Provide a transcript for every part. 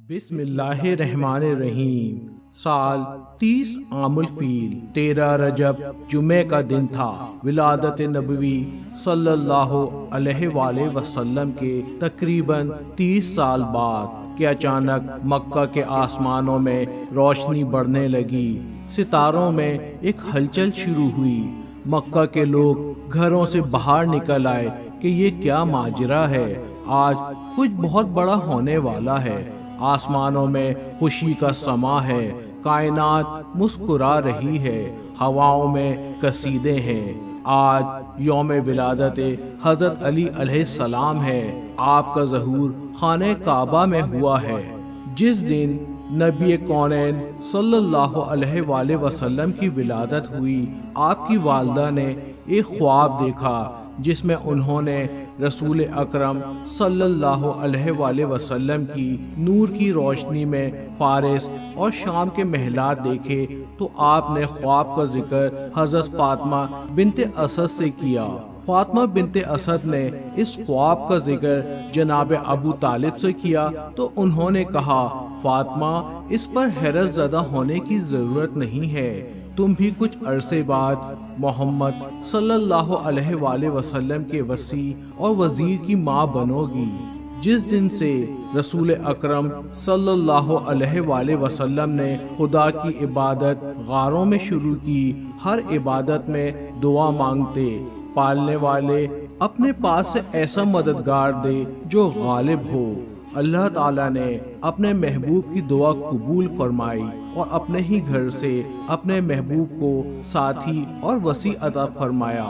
بسم اللہ الرحمن الرحیم۔ سال 30 عام الفیل، 13 رجب جمعے کا دن تھا۔ ولادت نبوی صلی اللہ علیہ وآلہ وسلم کے تقریباً 30 سال بعد کہ اچانک مکہ کے آسمانوں میں روشنی بڑھنے لگی، ستاروں میں ایک ہلچل شروع ہوئی۔ مکہ کے لوگ گھروں سے باہر نکل آئے کہ یہ کیا ماجرا ہے، آج کچھ بہت بڑا ہونے والا ہے۔ آسمانوں میں خوشی کا سما ہے، کائنات مسکرا رہی ہے، ہواؤں میں قصیدے ہیں۔ آج یوم ولادت حضرت علی علیہ السلام ہے۔ آپ کا ظہور خانہ کعبہ میں ہوا ہے۔ جس دن نبی کونین صلی اللہ علیہ وآلہ وسلم کی ولادت ہوئی، آپ کی والدہ نے ایک خواب دیکھا جس میں انہوں نے رسول اکرم صلی اللہ علیہ وآلہ وسلم کی نور کی روشنی میں فارس اور شام کے محلات دیکھے، تو آپ نے خواب کا ذکر حضرت فاطمہ بنت اسد سے کیا۔ فاطمہ بنت اسد نے اس خواب کا ذکر جناب ابو طالب سے کیا تو انہوں نے کہا، فاطمہ، اس پر حیرت زدہ ہونے کی ضرورت نہیں ہے، تم بھی کچھ عرصے بعد محمد صلی اللہ علیہ وآلہ وسلم کے وصی اور وزیر کی ماں بنو گی۔ جس دن سے رسول اکرم صلی اللہ علیہ وآلہ وسلم نے خدا کی عبادت غاروں میں شروع کی، ہر عبادت میں دعا مانگتے، پالنے والے اپنے پاس سے ایسا مددگار دے جو غالب ہو۔ اللہ تعالیٰ نے اپنے محبوب کی دعا قبول فرمائی اور اپنے ہی گھر سے اپنے محبوب کو ساتھی اور وسیع عطا فرمایا۔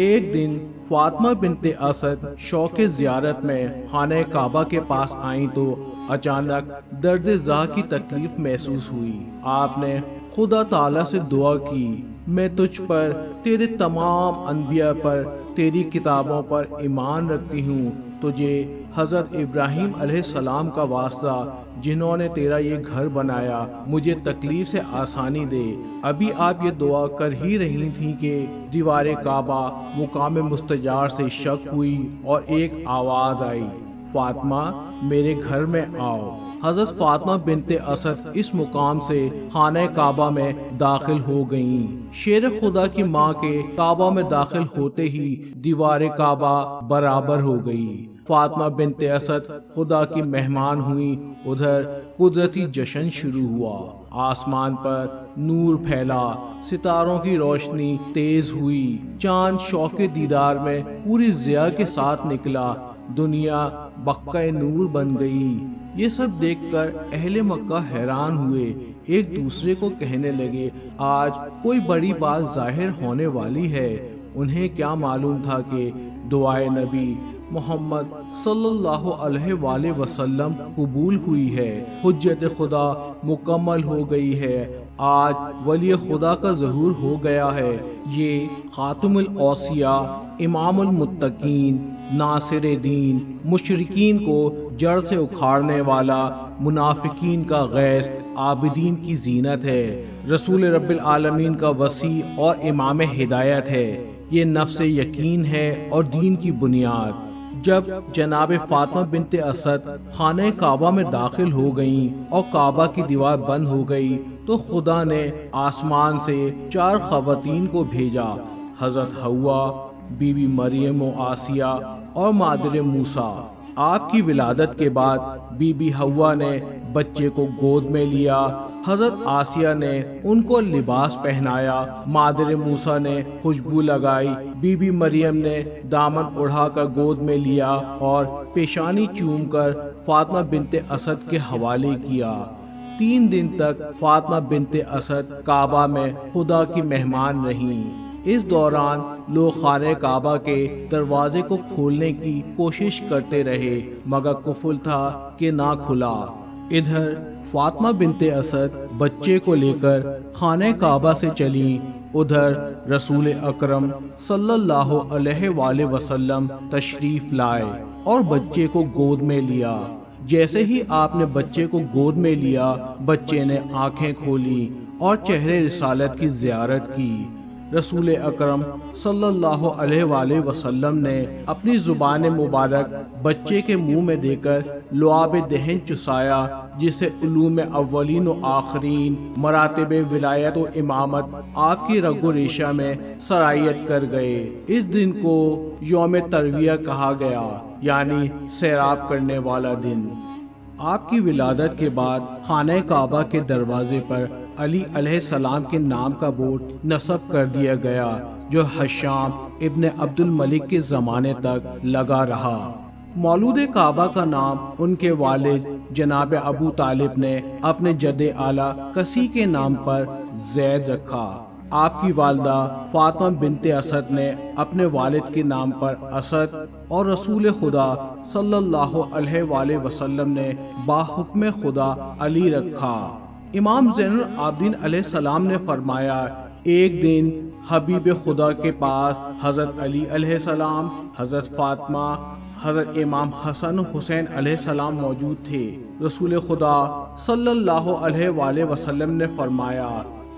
ایک دن فاطمہ بنت اسد شوق زیارت میں خانہ کعبہ کے پاس آئیں تو اچانک درد زا کی تکلیف محسوس ہوئی۔ آپ نے خدا تعالیٰ سے دعا کی، میں تجھ پر، تیرے تمام انبیاء پر، تیری کتابوں پر ایمان رکھتی ہوں، تجھے حضرت ابراہیم علیہ السلام کا واسطہ جنہوں نے تیرا یہ گھر بنایا، مجھے تکلیف سے آسانی دے۔ ابھی آپ یہ دعا کر ہی رہی تھیں کہ دیوار کعبہ مقام مستجار سے شق ہوئی اور ایک آواز آئی، فاطمہ میرے گھر میں آؤ۔ حضرت فاطمہ بنت اسد اس مقام سے خانہ کعبہ میں داخل ہو گئیں۔ شیر خدا کی ماں کے کعبہ میں داخل ہوتے ہی دیوار کعبہ برابر ہو گئی۔ فاطمہ بنت اسد خدا کی مہمان ہوئی۔ ادھر قدرتی جشن شروع ہوا، آسمان پر نور پھیلا، ستاروں کی روشنی تیز ہوئی، چاند شوق دیدار میں پوری ضیاء کے ساتھ نکلا، دنیا بقع نور بن گئی۔ یہ سب دیکھ کر اہل مکہ حیران ہوئے، ایک دوسرے کو کہنے لگے، آج کوئی بڑی بات ظاہر ہونے والی ہے۔ انہیں کیا معلوم تھا کہ دعائے نبی محمد صلی اللہ علیہ وآلہ وسلم قبول ہوئی ہے، حجت خدا مکمل ہو گئی ہے، آج ولی خدا کا ظہور ہو گیا ہے۔ یہ خاتم الاوصیاء، امام المتقین، ناصر دین، مشرکین کو جڑ سے اکھاڑنے والا، منافقین کا غیث، عابدین کی زینت ہے، رسول رب العالمین کا وصی اور امام ہدایت ہے، یہ نفس یقین ہے اور دین کی بنیاد۔ جب جناب فاطمہ بنت اسد خانہ کعبہ میں داخل ہو گئیں اور کعبہ کی دیوار بند ہو گئی تو خدا نے آسمان سے 4 خواتین کو بھیجا، حضرت حوا، بی بی مریم و آسیہ اور مادر موسیٰ۔ آپ کی ولادت کے بعد بی بی حوا نے بچے کو گود میں لیا، حضرت آسیہ نے ان کو لباس پہنایا، مادر موسیٰ نے خوشبو لگائی، بی بی مریم نے دامن اڑا کر گود میں لیا اور پیشانی چوم کر فاطمہ بنت اسد کے حوالے کیا۔ 3 دن تک فاطمہ بنت اسد کعبہ میں خدا کی مہمان رہیں۔ اس دوران لوگ خانہ کعبہ کے دروازے کو کھولنے کی کوشش کرتے رہے مگر قفل تھا کہ نہ کھلا۔ ادھر فاطمہ بنت اسد بچے کو لے کر خانہ کعبہ سے چلی، ادھر رسول اکرم صلی اللہ علیہ وآلہ وسلم تشریف لائے اور بچے کو گود میں لیا۔ جیسے ہی آپ نے بچے کو گود میں لیا، بچے نے آنکھیں کھولی اور چہرے رسالت کی زیارت کی۔ رسول اکرم صلی اللہ علیہ وآلہ وسلم نے اپنی زبان مبارک بچے کے منہ میں دے کر لعاب دہن چسایا، جس سے علوم اولین و آخرین، مراتب ولایت و امامت آپ کی رگ و ریشہ میں سرایت کر گئے۔ اس دن کو یوم ترویہ کہا گیا، یعنی سیراب کرنے والا دن۔ آپ کی ولادت کے بعد خانہ کعبہ کے دروازے پر علی علیہ السلام کے نام کا بورڈ نصب کر دیا گیا، جو ہشام ابن عبد الملک کے زمانے تک لگا رہا۔ مولود کعبہ کا نام ان کے والد جناب ابو طالب نے اپنے جد اعلیٰ کسی کے نام پر زید رکھا۔ آپ کی والدہ فاطمہ بنت اسد نے اپنے والد کے نام پر اسد، اور رسول خدا صلی اللہ علیہ وآلہ وسلم نے باحکم خدا علی رکھا۔ امام زین العابدین علیہ السلام نے فرمایا، ایک دن حبیب خدا کے پاس حضرت علی علیہ السلام، حضرت فاطمہ، حضرت امام حسن حسین علیہ السلام موجود تھے۔ رسول خدا صلی اللہ علیہ وآلہ وسلم نے فرمایا،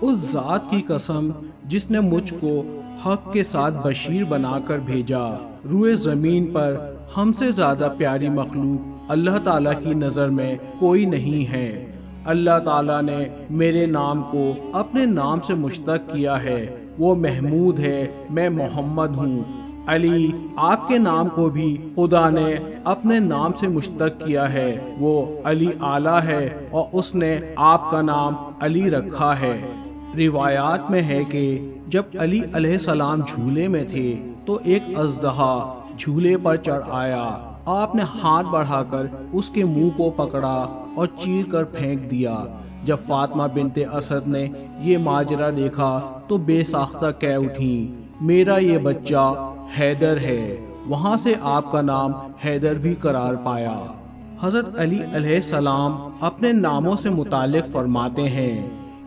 اس ذات کی قسم جس نے مجھ کو حق کے ساتھ بشیر بنا کر بھیجا، روئے زمین پر ہم سے زیادہ پیاری مخلوق اللہ تعالیٰ کی نظر میں کوئی نہیں ہے۔ اللہ تعالیٰ نے میرے نام کو اپنے نام سے مشتق کیا ہے، وہ محمود ہے، میں محمد ہوں۔ علی، آپ کے نام کو بھی خدا نے اپنے نام سے مشتق کیا ہے، وہ علی اعلیٰ ہے، اور اس نے آپ کا نام علی رکھا ہے۔ روایات میں ہے کہ جب علی علیہ السلام جھولے میں تھے تو ایک اژدہا جھولے پر چڑھ آیا۔ آپ نے ہاتھ بڑھا کر اس کے منہ کو پکڑا اور چیر کر پھینک دیا۔ جب فاطمہ بنت اسد نے یہ ماجرا دیکھا تو بے ساختہ کہہ اٹھیں، میرا یہ بچہ حیدر ہے۔ وہاں سے آپ کا نام حیدر بھی قرار پایا۔ حضرت علی علیہ السلام اپنے ناموں سے متعلق فرماتے ہیں،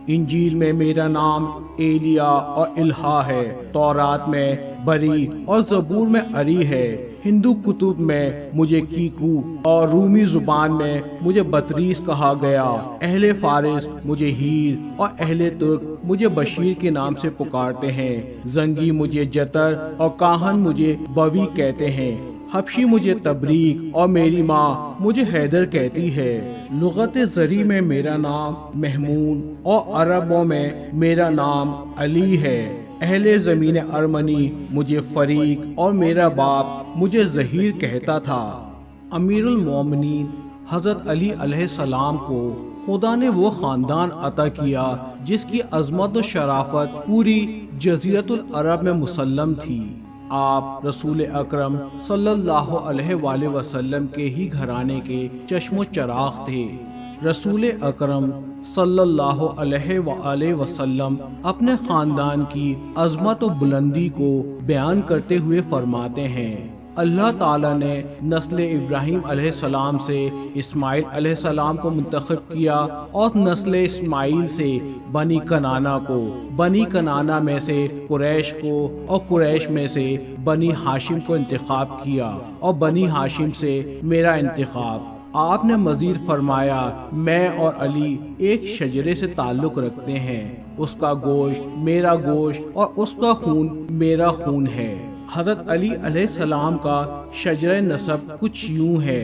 انجیل میں میرا نام ایلیا اور الہا ہے، تورات میں بری اور زبور میں اری ہے، ہندو کتب میں مجھے کیکو اور رومی زبان میں مجھے بطریس کہا گیا، اہل فارس مجھے ہیر اور اہل ترک مجھے بشیر کے نام سے پکارتے ہیں، زنگی مجھے جتر اور کاہن مجھے بوی کہتے ہیں، حبشی مجھے تبریک اور میری ماں مجھے حیدر کہتی ہے۔ لغت زری میں میرا نام محمود اور عربوں میں میرا نام علی ہے۔ اہل زمین ارمنی مجھے فریق اور میرا باپ مجھے ظہیر کہتا تھا۔ امیر المومنین حضرت علی علیہ السلام کو خدا نے وہ خاندان عطا کیا جس کی عظمت و شرافت پوری جزیرۃ العرب میں مسلم تھی۔ آپ رسول اکرم صلی اللہ علیہ وآلہ وسلم کے ہی گھرانے کے چشم و چراغ تھے۔ رسول اکرم صلی اللہ علیہ وآلہ وسلم اپنے خاندان کی عظمت و بلندی کو بیان کرتے ہوئے فرماتے ہیں، اللہ تعالیٰ نے نسل ابراہیم علیہ السلام سے اسماعیل علیہ السلام کو منتخب کیا، اور نسل اسماعیل سے بنی کنانہ کو، بنی کنانہ میں سے قریش کو، اور قریش میں سے بنی ہاشم کو انتخاب کیا، اور بنی ہاشم سے میرا انتخاب۔ آپ نے مزید فرمایا، میں اور علی ایک شجرے سے تعلق رکھتے ہیں، اس کا گوشت میرا گوشت اور اس کا خون میرا خون ہے۔ حضرت علی علیہ السلام کا شجرہ نسب کچھ یوں ہے،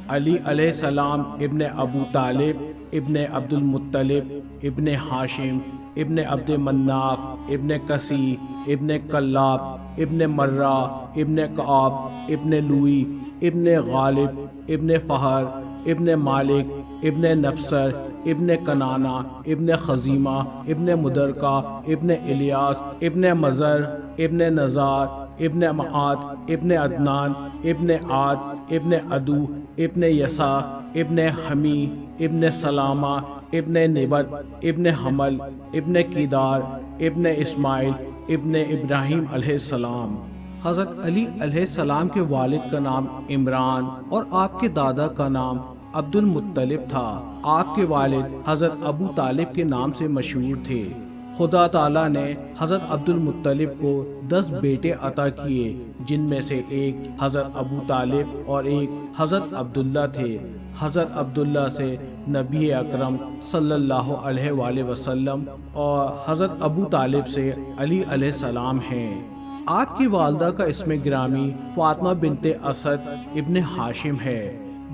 علی علیہ السلام ابن ابو طالب ابن عبد المطلب ابن ہاشم ابن عبد مناف ابن کسی ابن کلاب ابن مرہ ابن کعب ابن لوئی ابن غالب ابن فہر ابن مالک ابن نبسر ابن کنانہ ابن خزیمہ ابن مدرکہ ابن الیاس ابن مزر ابن نزار ابن معاد ابن عدنان ابن عاد ابن عدو ابن یسا ابن حمی ابن سلامہ ابن نبت ابن حمل ابن کیدار ابن اسماعیل ابن ابراہیم علیہ السلام۔ حضرت علی علیہ السلام کے والد کا نام عمران اور آپ کے دادا کا نام عبد المطلب تھا۔ آپ کے والد حضرت ابو طالب کے نام سے مشہور تھے۔ خدا تعالیٰ نے حضرت عبد المطلب کو 10 بیٹے عطا کیے، جن میں سے ایک حضرت ابو طالب اور ایک حضرت عبداللہ تھے۔ حضرت عبداللہ سے نبی اکرم صلی اللہ علیہ وآلہ وسلم اور حضرت ابو طالب سے علی علیہ السلام ہیں۔ آپ کی والدہ کا اسم گرامی فاطمہ بنت اسد ابن ہاشم ہے۔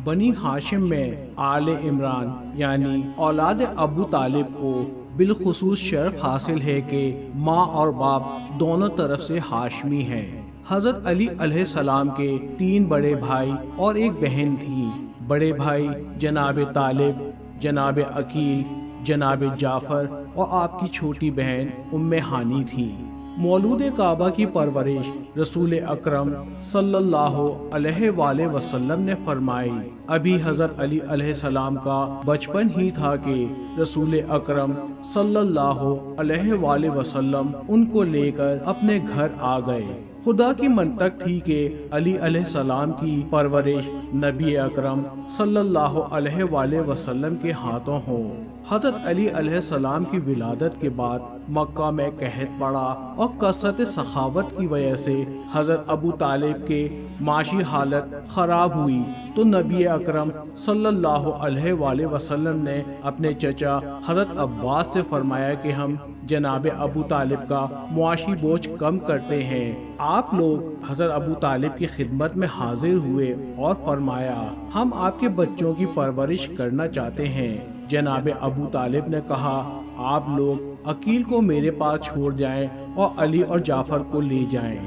بنی ہاشم میں آل عمران یعنی اولاد ابو طالب کو بالخصوص شرف حاصل ہے کہ ماں اور باپ دونوں طرف سے ہاشمی ہیں۔ حضرت علی علیہ السلام کے 3 بڑے بھائی اور ایک بہن تھی۔ بڑے بھائی جناب طالب، جناب عقیل، جناب جعفر اور آپ کی چھوٹی بہن ام ہانی تھی۔ مولود کعبہ کی پرورش رسول اکرم صلی اللہ علیہ وآلہ وسلم نے فرمائی۔ ابھی حضرت علی علیہ السلام کا بچپن ہی تھا کہ رسول اکرم صلی اللہ علیہ وآلہ وسلم ان کو لے کر اپنے گھر آ گئے۔ خدا کی منطق تھی کہ علی علیہ السلام کی پرورش نبی اکرم صلی اللہ علیہ وآلہ وسلم کے ہاتھوں ہو۔ حضرت علی علیہ السلام کی ولادت کے بعد مکہ میں قحط پڑا اور کثرت سخاوت کی وجہ سے حضرت ابو طالب کے معاشی حالت خراب ہوئی، تو نبی اکرم صلی اللہ علیہ وآلہ وسلم نے اپنے چچا حضرت عباس سے فرمایا کہ ہم جناب ابو طالب کا معاشی بوجھ کم کرتے ہیں۔ آپ لوگ حضرت ابو طالب کی خدمت میں حاضر ہوئے اور فرمایا ہم آپ کے بچوں کی پرورش کرنا چاہتے ہیں۔ جناب ابو طالب نے کہا آپ لوگ عقیل کو میرے پاس چھوڑ جائیں اور علی اور جعفر کو لے جائیں۔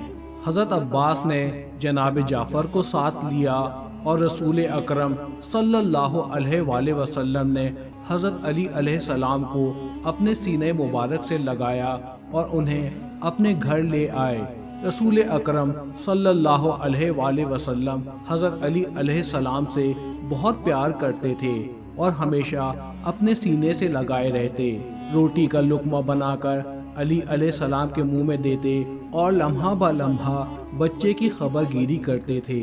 حضرت عباس نے جناب جعفر کو ساتھ لیا اور رسول اکرم صلی اللہ علیہ وآلہ وسلم نے حضرت علی علیہ السلام کو اپنے سینے مبارک سے لگایا اور انہیں اپنے گھر لے آئے۔ رسول اکرم صلی اللہ علیہ وآلہ وسلم حضرت علی علیہ السلام سے بہت پیار کرتے تھے اور ہمیشہ اپنے سینے سے لگائے رہتے۔ روٹی کا لقمہ بنا کر علی علیہ السلام کے منہ میں دیتے اور لمحہ با لمحہ بچے کی خبر گیری کرتے تھے۔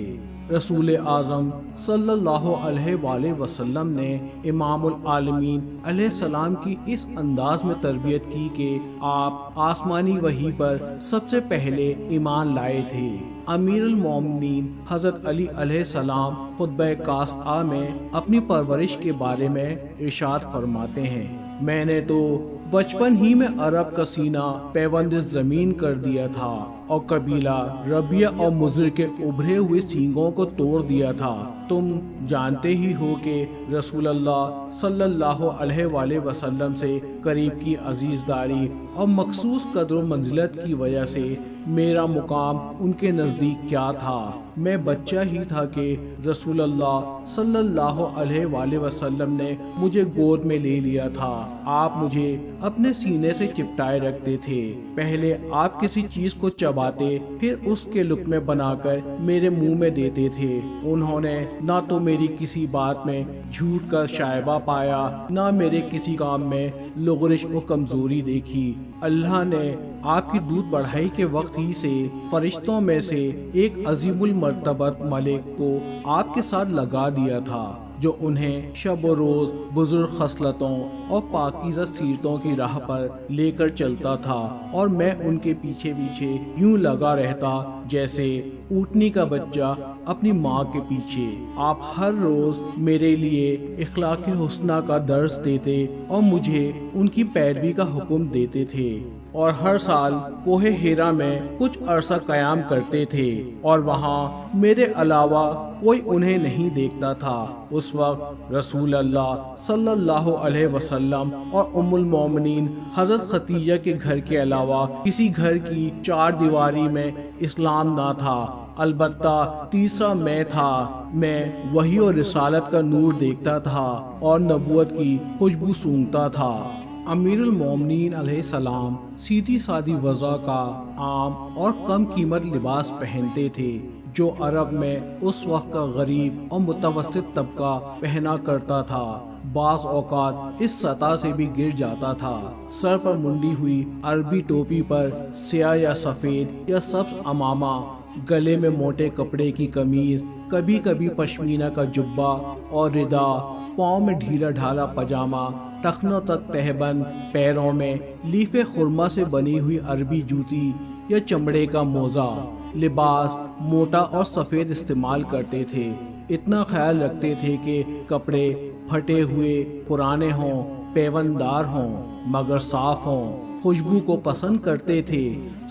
رسول اعظم صلی اللہ علیہ وآلہ وسلم نے امام العالمین علیہ السلام کی اس انداز میں تربیت کی کہ آپ آسمانی وحی پر سب سے پہلے ایمان لائے تھے۔ امیر المومنین حضرت علی علیہ السلام خطبہ کاسعہ میں اپنی پرورش کے بارے میں ارشاد فرماتے ہیں، میں نے تو بچپن ہی میں عرب کا سینہ پیوند زمین کر دیا تھا اور قبیلہ ربیہ اور مضر کے ابھرے ہوئے سینگوں کو توڑ دیا تھا۔ تم جانتے ہی ہو کہ رسول اللہ صلی اللہ علیہ وآلہ وسلم سے قریب کی عزیزداری اور مخصوص قدر و منزلت کی وجہ سے میرا مقام ان کے نزدیک کیا تھا۔ میں بچہ ہی تھا کہ رسول اللہ صلی اللہ علیہ وآلہ وسلم نے مجھے گود میں لے لیا تھا۔ آپ مجھے اپنے سینے سے چپٹائے رکھتے تھے۔ پہلے آپ کسی چیز کو چباتے، پھر اس کے لقمے بنا کر میرے منہ میں دیتے تھے۔ انہوں نے نہ تو میری کسی بات میں جھوٹ کا شائبہ پایا، نہ میرے کسی کام میں لغزش و کمزوری دیکھی۔ اللہ نے آپ کی دودھ بڑھائی کے وقت ہی سے فرشتوں میں سے ایک عظیم المرتبت ملک کو آپ کے ساتھ لگا دیا تھا، جو انہیں شب و روز بزرگ خصلتوں اور پاکیزہ سیرتوں کی راہ پر لے کر چلتا تھا، اور میں ان کے پیچھے پیچھے یوں لگا رہتا جیسے اونٹنی کا بچہ اپنی ماں کے پیچھے۔ آپ ہر روز میرے لیے اخلاق حسنہ کا درس دیتے اور مجھے ان کی پیروی کا حکم دیتے تھے، اور ہر سال کوہ ہیرا میں کچھ عرصہ قیام کرتے تھے، اور وہاں میرے علاوہ کوئی انہیں نہیں دیکھتا تھا۔ اس وقت رسول اللہ صلی اللہ علیہ وسلم اور ام المومنین حضرت خدیجہ کے گھر کے علاوہ کسی گھر کی چار دیواری میں اسلام نہ تھا، البتہ تیسرا میں تھا۔ میں وحی اور رسالت کا نور دیکھتا تھا اور نبوت کی خوشبو سونگھتا تھا۔ امیر المومنین علیہ السلام سیدھی سادی وضع کا عام اور کم قیمت لباس پہنتے تھے، جو عرب میں اس وقت کا غریب اور متوسط طبقہ پہنا کرتا تھا۔ بعض اوقات اس سطح سے بھی گر جاتا تھا۔ سر پر منڈی ہوئی عربی ٹوپی پر سیاہ یا سفید یا سبز عمامہ، گلے میں موٹے کپڑے کی قمیض کبھی کبھی پشمینہ کا جبہ اور ردا، پاؤں میں ڈھیلا ڈھالا پاجامہ، ٹخنوں تک تہبند، پیروں میں لیف خرما سے بنی ہوئی عربی جوتی یا چمڑے کا موزہ، لباس موٹا اور سفید استعمال کرتے تھے۔ اتنا خیال رکھتے تھے کہ کپڑے پھٹے ہوئے پرانے ہوں، پیونددار ہوں مگر صاف ہوں۔ خوشبو کو پسند کرتے تھے،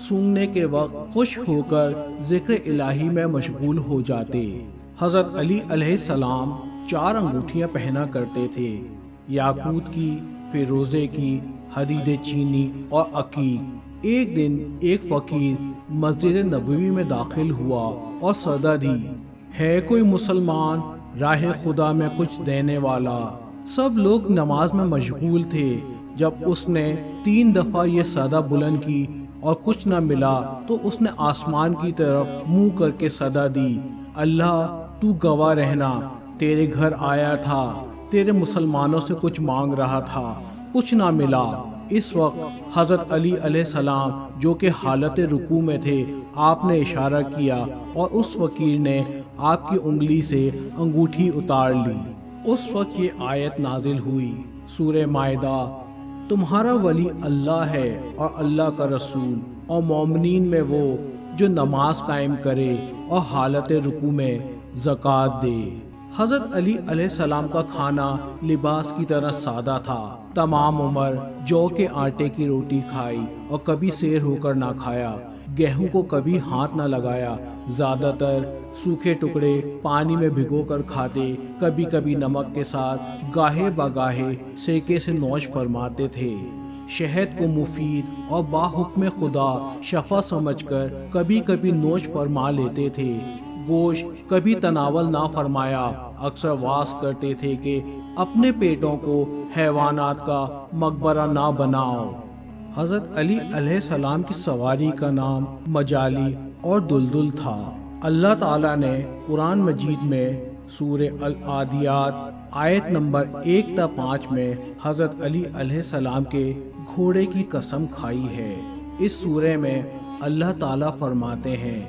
سونگھنے کے وقت خوش ہو کر ذکر الہی میں مشغول ہو جاتے۔ حضرت علی علیہ السلام 4 انگوٹھیاں پہنا کرتے تھے، یاقوت کی، فیروزے کی، حدید چینی اور عقیق۔ ایک دن ایک فقیر مسجد نبوی میں داخل ہوا اور صدا دی، ہے کوئی مسلمان راہ خدا میں کچھ دینے والا؟ سب لوگ نماز میں مشغول تھے۔ جب اس نے 3 دفعہ یہ صدا بلند کی اور کچھ نہ ملا تو اس نے آسمان کی طرف منہ کر کے صدا دی، اللہ تو گواہ رہنا، تیرے گھر آیا تھا، تیرے مسلمانوں سے کچھ مانگ رہا تھا، کچھ نہ ملا۔ اس وقت حضرت علی علیہ السلام جو کہ حالت رکوع میں تھے، آپ نے اشارہ کیا اور اس فقیر نے آپ کی انگلی سے انگوٹھی اتار لی۔ اس وقت یہ آیت نازل ہوئی، سورہ مائدہ، تمہارا ولی اللہ ہے اور اللہ کا رسول اور مومنین میں وہ جو نماز قائم کرے اور حالت رکوع میں زکوٰۃ دے۔ حضرت علی علیہ السلام کا کھانا لباس کی طرح سادہ تھا۔ تمام عمر جو کے آٹے کی روٹی کھائی اور کبھی سیر ہو کر نہ کھایا، گیہوں کو کبھی ہاتھ نہ لگایا، زیادہ تر سوکھے ٹکڑے پانی میں بھگو کر کھاتے، کبھی کبھی نمک کے ساتھ، گاہے بگاہے سرکے سے نوش فرماتے تھے۔ شہد کو مفید اور باحکم خدا شفا سمجھ کر کبھی کبھی نوش فرما لیتے تھے۔ گوشت کبھی تناول نہ فرمایا، اکثر واس کرتے تھے کہ اپنے پیٹوں کو حیوانات کا مقبرہ نہ بناؤ۔ حضرت علی علیہ السلام کی سواری کا نام مجالی اور دلدل تھا۔ اللہ تعالیٰ نے قرآن مجید میں سورہ العادیات آیت نمبر 1 تا 5 میں حضرت علی علیہ السلام کے گھوڑے کی قسم کھائی ہے۔ اس سورہ میں اللہ تعالیٰ فرماتے ہیں،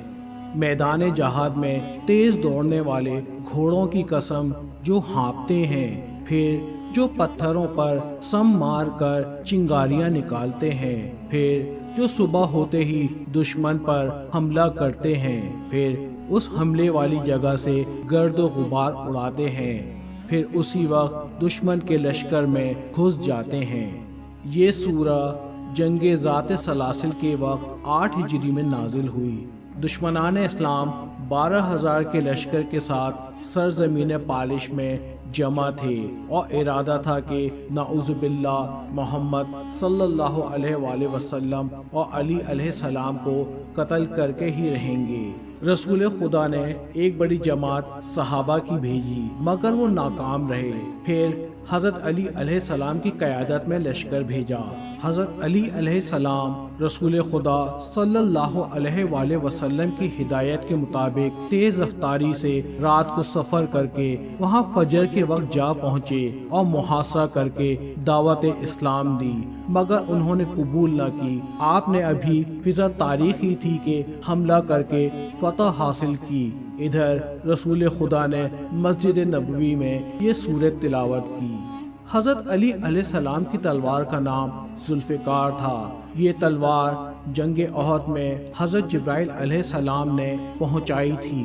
میدان جہاد میں تیز دوڑنے والے گھوڑوں کی قسم جو ہانپتے ہیں، پھر جو پتھروں پر سم مار کر چنگاریاں نکالتے ہیں، پھر جو صبح ہوتے ہی دشمن پر حملہ کرتے ہیں، پھر اس حملے والی جگہ سے گرد و غبار اڑاتے ہیں، پھر اسی وقت دشمن کے لشکر میں گھس جاتے ہیں۔ یہ سورہ جنگ ذات سلاسل کے وقت 8 ہجری میں نازل ہوئی۔ دشمنان اسلام 12,000 کے لشکر کے ساتھ سرزمین پالش میں جمع تھے اور ارادہ تھا کہ نعوذ باللہ محمد صلی اللہ علیہ وآلہ وسلم اور علی علیہ السلام کو قتل کر کے ہی رہیں گے۔ رسول خدا نے ایک بڑی جماعت صحابہ کی بھیجی مگر وہ ناکام رہے۔ پھر حضرت علی علیہ السلام کی قیادت میں لشکر بھیجا۔ حضرت علی علیہ السلام رسول خدا صلی اللہ علیہ وآلہ وسلم کی ہدایت کے مطابق تیز رفتاری سے رات کو سفر کر کے وہاں فجر کے وقت جا پہنچے اور محاصرہ کر کے دعوت اسلام دی، مگر انہوں نے قبول نہ کی۔ آپ نے ابھی فضا تاریخی تھی کہ حملہ کر کے فتح حاصل کی۔ ادھر رسول خدا نے مسجد نبوی میں یہ سورت تلاوت کی۔ حضرت علی علیہ السلام کی تلوار کا نام ذوالفقار تھا۔ یہ تلوار جنگ احد میں حضرت جبرائیل علیہ السلام نے پہنچائی تھی۔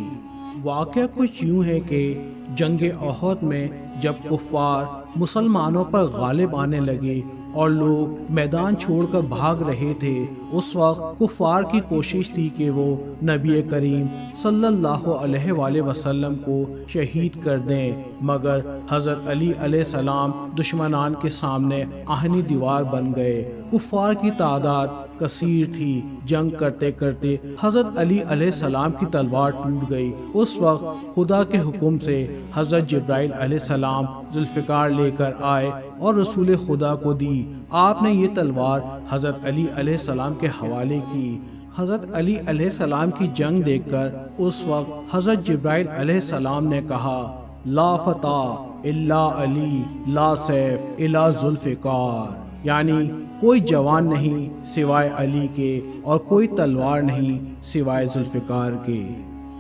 واقعہ کچھ یوں ہے کہ جنگ احد میں جب کفار مسلمانوں پر غالب آنے لگے اور لوگ میدان چھوڑ کر بھاگ رہے تھے، اس وقت کفار کی کوشش تھی کہ وہ نبی کریم صلی اللہ علیہ وآلہ وسلم کو شہید کر دیں، مگر حضرت علی علیہ السلام دشمنان کے سامنے آہنی دیوار بن گئے۔ کفار کی تعداد کثیر تھی۔ جنگ کرتے کرتے حضرت علی علیہ السلام کی تلوار ٹوٹ گئی۔ اس وقت خدا کے حکم سے حضرت جبرائیل علیہ السلام ذوالفقار لے کر آئے اور رسول خدا کو دی۔ آپ نے یہ تلوار حضرت علی علیہ السلام کے حوالے کی۔ حضرت علی علیہ السلام کی جنگ دیکھ کر اس وقت حضرت جبرائیل علیہ السلام نے کہا، لا فتح الا علی لا سیف الا ذوالفقار، یعنی کوئی جوان نہیں سوائے علی کے اور کوئی تلوار نہیں سوائے ذوالفقار کے۔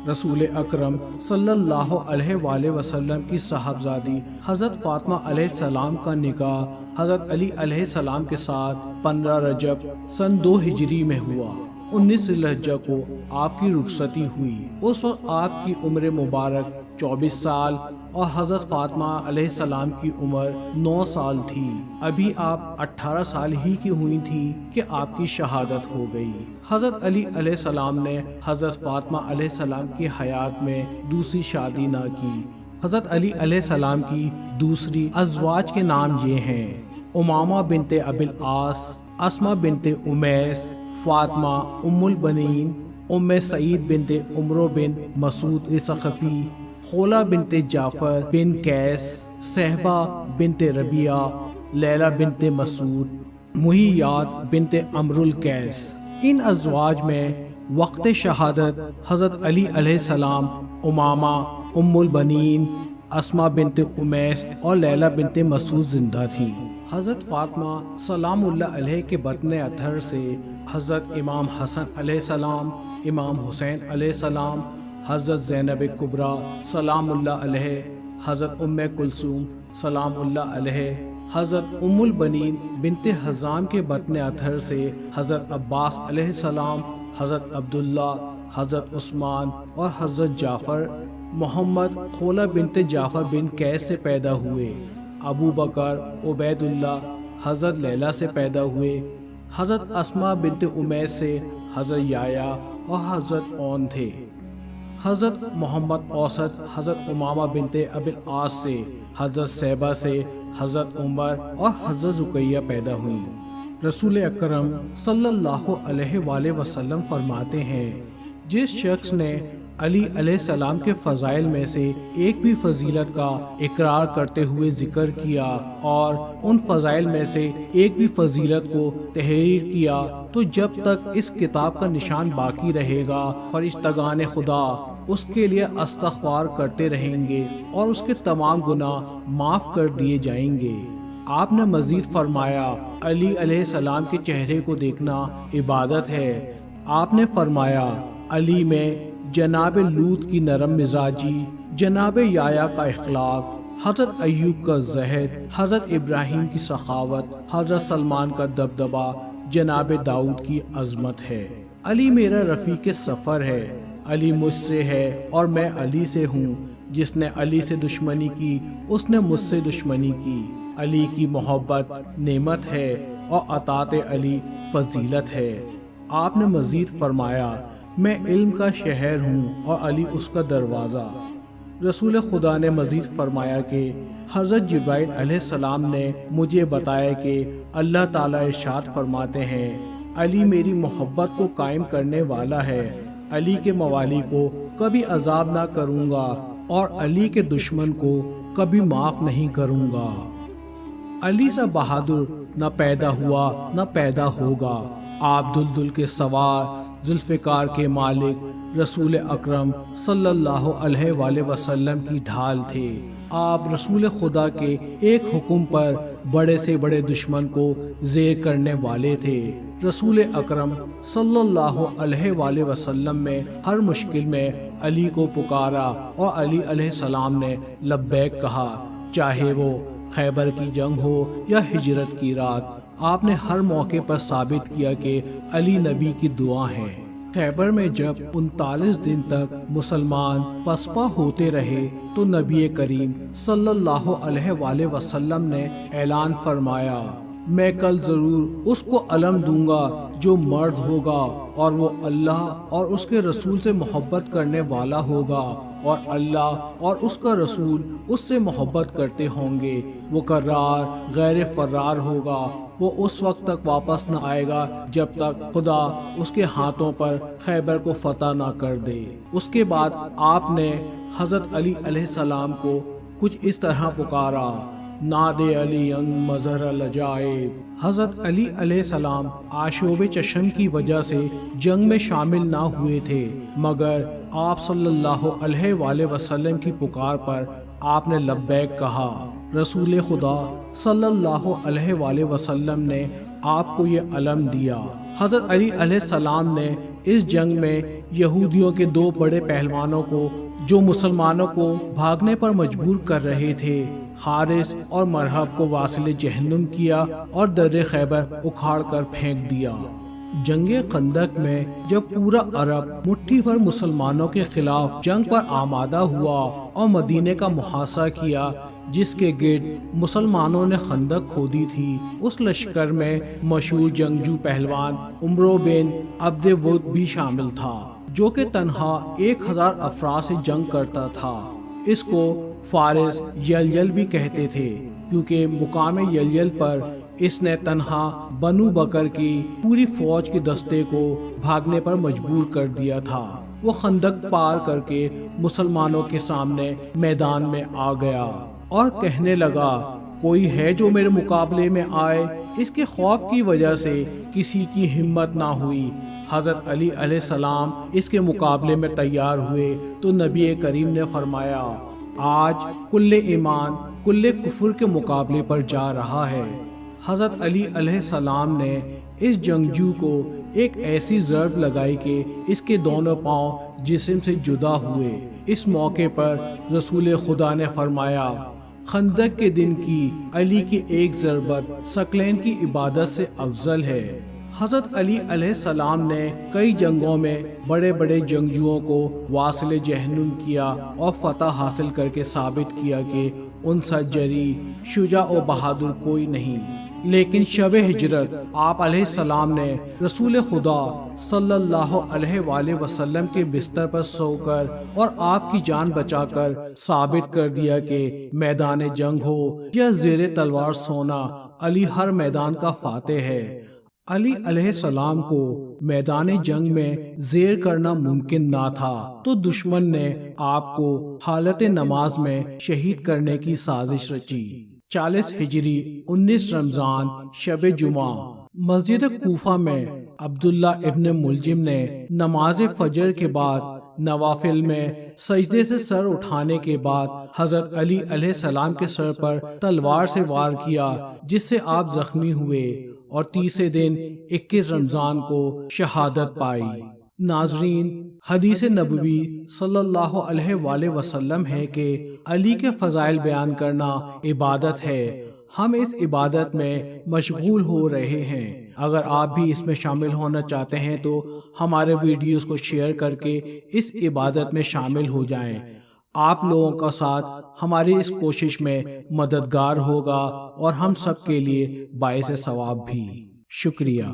رسول اکرم صلی اللہ علیہ وآلہ وسلم کی صاحبزادی حضرت فاطمہ علیہ السلام کا نکاح حضرت علی علیہ السلام کے ساتھ 15 رجب سن 2 ہجری میں ہوا۔ 19 ذوالحجہ کو آپ کی رخصتی ہوئی۔ اس وقت آپ کی عمر مبارک 24 سال اور حضرت فاطمہ علیہ السلام کی عمر 9 سال تھی۔ ابھی آپ 18 سال ہی کی ہوئی تھی کہ آپ کی شہادت ہو گئی۔ حضرت علی علیہ السلام نے حضرت فاطمہ علیہ السلام کی حیات میں دوسری شادی نہ کی۔ حضرت علی علیہ السلام کی دوسری ازواج کے نام یہ ہیں: امامہ بنت ابی العاص، اسماء بنت امیس، فاطمہ ام البنین، ام سعید بنت عمرو بن مسعود ثقفی، خولہ بنت جعفر بن قیس، صہبہ بنت ربیعہ، لیلہ بنت مسعود، مہیات بنت عمرو القیس۔ ان ازواج میں وقت شہادت حضرت علی علیہ السلام امامہ ام البنین، اسماء بنت امیس اور لیلہ بنت مسعود زندہ تھیں۔ حضرت فاطمہ سلام اللہ علیہ کے بطن اطہر سے حضرت امام حسن علیہ السلام، امام حسین علیہ السلام، حضرت زینب کبریٰ سلام اللہ علیہ، حضرت ام کلثوم سلام اللہ علیہ، حضرت ام البنین بنت حزام کے بطن اطہر سے حضرت عباس علیہ السلام، حضرت عبداللہ، حضرت عثمان اور حضرت جعفر محمد خولہ بنت جعفر بن قیس سے پیدا ہوئے۔ ابو بکر، عبید اللہ، حضرت لیلہ سے پیدا ہوئے۔ حضرت اسماء بنت امیس سے حضرت یحییٰ اور حضرت اون تھے۔ حضرت محمد اوسط حضرت امامہ بنت ابی العاص سے، حضرت صہبہ سے حضرت عمر اور حضرت رقیہ پیدا ہوئیں۔ رسول اکرم صلی اللہ علیہ وآلہ وسلم فرماتے ہیں: جس شخص نے علی علیہ السلام کے فضائل میں سے ایک بھی فضیلت کا اقرار کرتے ہوئے ذکر کیا اور ان فضائل میں سے ایک بھی فضیلت کو تحریر کیا، تو جب تک اس کتاب کا نشان باقی رہے گا فرشتگان خدا اس کے لیے استغفار کرتے رہیں گے اور اس کے تمام گناہ معاف کر دیے جائیں گے۔ آپ نے مزید فرمایا: علی علیہ السلام کے چہرے کو دیکھنا عبادت ہے۔ آپ نے فرمایا: علی میں جناب لوط کی نرم مزاجی، جناب یحییٰ کا اخلاق، حضرت ایوب کا زہد، حضرت ابراہیم کی سخاوت، حضرت سلمان کا دبدبہ، جناب داؤد کی عظمت ہے۔ علی میرا رفیق سفر ہے، علی مجھ سے ہے اور میں علی سے ہوں۔ جس نے علی سے دشمنی کی اس نے مجھ سے دشمنی کی۔ علی کی محبت نعمت ہے اور اطاعت علی فضیلت ہے۔ آپ نے مزید فرمایا: میں علم کا شہر ہوں اور علی اس کا دروازہ۔ رسول خدا نے مزید فرمایا کہ حضرت جبرائیل علیہ السلام نے مجھے بتایا کہ اللہ تعالیٰ ارشاد فرماتے ہیں: علی میری محبت کو قائم کرنے والا ہے، علی کے موالی کو کبھی عذاب نہ کروں گا اور علی کے دشمن کو کبھی معاف نہیں کروں گا۔ علی سے بہادر نہ پیدا ہوا نہ پیدا ہوگا۔ آپ دلدل کے سوار، ذوالفقار کے مالک، رسول اکرم صلی اللہ علیہ وآلہ وسلم کی ڈھال تھے۔ آپ رسول خدا کے ایک حکم پر بڑے سے بڑے دشمن کو زیر کرنے والے تھے۔ رسول اکرم صلی اللہ علیہ وآلہ وسلم میں ہر مشکل میں علی کو پکارا اور علی علیہ السلام نے لبیک کہا، چاہے وہ خیبر کی جنگ ہو یا ہجرت کی رات۔ آپ نے ہر موقع پر ثابت کیا کہ علی نبی کی دعا ہے۔ خیبر میں جب 39 دن تک مسلمان پسپا ہوتے رہے تو نبی کریم صلی اللہ علیہ وآلہ وسلم نے اعلان فرمایا: میں کل ضرور اس کو علم دوں گا جو مرد ہوگا اور وہ اللہ اور اس کے رسول سے محبت کرنے والا ہوگا اور اللہ اور اس کا رسول اس سے محبت کرتے ہوں گے۔ وہ کرار غیر فرار ہوگا، وہ اس وقت تک واپس نہ آئے گا جب تک خدا اس کے ہاتھوں پر خیبر کو فتح نہ کر دے۔ اس کے بعد آپ نے حضرت علی علیہ السلام کو کچھ اس طرح پکارا: ناد علی انگ مظہر العجائب۔ حضرت علی علیہ السلام آشوب چشم کی وجہ سے جنگ میں شامل نہ ہوئے تھے، مگر آپ صلی اللہ علیہ وآلہ وسلم کی پکار پر آپ نے لبیک کہا۔ رسول خدا صلی اللہ علیہ وآلہ وسلم نے آپ کو یہ علم دیا۔ حضرت علی علیہ السلام نے اس جنگ میں یہودیوں کے 2 بڑے پہلوانوں کو جو مسلمانوں کو بھاگنے پر مجبور کر رہے تھے، حارث اور مرحب کو واصل جہنم کیا اور در خیبر اکھاڑ کر پھینک دیا۔ جنگ خندق میں جب پورا عرب مٹھی بھر مسلمانوں کے خلاف جنگ پر آمادہ ہوا اور مدینے کا محاصرہ کیا جس کے گرد مسلمانوں نے خندق کھودی تھی، اس لشکر میں مشہور جنگجو پہلوان عمرو بن عبد ود بھی شامل تھا، جو کہ تنہا 1000 افراد سے جنگ کرتا تھا۔ اس کو فارس یلیل بھی کہتے تھے، کیونکہ مقام یلیل پر اس نے تنہا بنو بکر کی پوری فوج کے دستے کو بھاگنے پر مجبور کر دیا تھا۔ وہ خندق پار کر کے مسلمانوں کے سامنے میدان میں آ گیا اور کہنے لگا، کوئی ہے جو میرے مقابلے میں آئے؟ اس کے خوف کی وجہ سے کسی کی ہمت نہ ہوئی۔ حضرت علی علیہ السلام اس کے مقابلے میں تیار ہوئے تو نبی کریم نے فرمایا، آج کل ایمان کل کفر کے مقابلے پر جا رہا ہے۔ حضرت علی علیہ السلام نے اس جنگجو کو ایک ایسی ضرب لگائی کہ اس کے دونوں پاؤں جسم سے جدا ہوئے۔ اس موقع پر رسول خدا نے فرمایا، خندق کے دن کی علی کی ایک ضربت ثقلین کی عبادت سے افضل ہے۔ حضرت علی علیہ السلام نے کئی جنگوں میں بڑے بڑے جنگجوؤں کو واصل جہنم کیا اور فتح حاصل کر کے ثابت کیا کہ ان سے جری، شجاع و بہادر کوئی نہیں۔ لیکن شب ہجرت آپ علیہ السلام نے رسول خدا صلی اللہ علیہ وآلہ وسلم کے بستر پر سو کر اور آپ کی جان بچا کر ثابت کر دیا کہ میدان جنگ ہو یا زیر تلوار سونا، علی ہر میدان کا فاتح ہے۔ علی علیہ السلام کو میدان جنگ میں زیر کرنا ممکن نہ تھا تو دشمن نے آپ کو حالت نماز میں شہید کرنے کی سازش رچی۔ 40 ہجری 19 رمضان شب جمعہ مسجد کوفہ میں عبداللہ ابن ملجم نے نماز فجر کے بعد نوافل میں سجدے سے سر اٹھانے کے بعد حضرت علی علیہ السلام کے سر پر تلوار سے وار کیا، جس سے آپ زخمی ہوئے اور تیسرے دن 21 رمضان کو شہادت پائی۔ ناظرین، حدیث نبوی صلی اللہ علیہ وآلہ وسلم ہے کہ علی کے فضائل بیان کرنا عبادت ہے۔ ہم اس عبادت میں مشغول ہو رہے ہیں۔ اگر آپ بھی اس میں شامل ہونا چاہتے ہیں تو ہمارے ویڈیوز کو شیئر کر کے اس عبادت میں شامل ہو جائیں۔ آپ لوگوں کا ساتھ ہماری اس کوشش میں مددگار ہوگا اور ہم سب کے لیے باعث ثواب بھی۔ شکریہ۔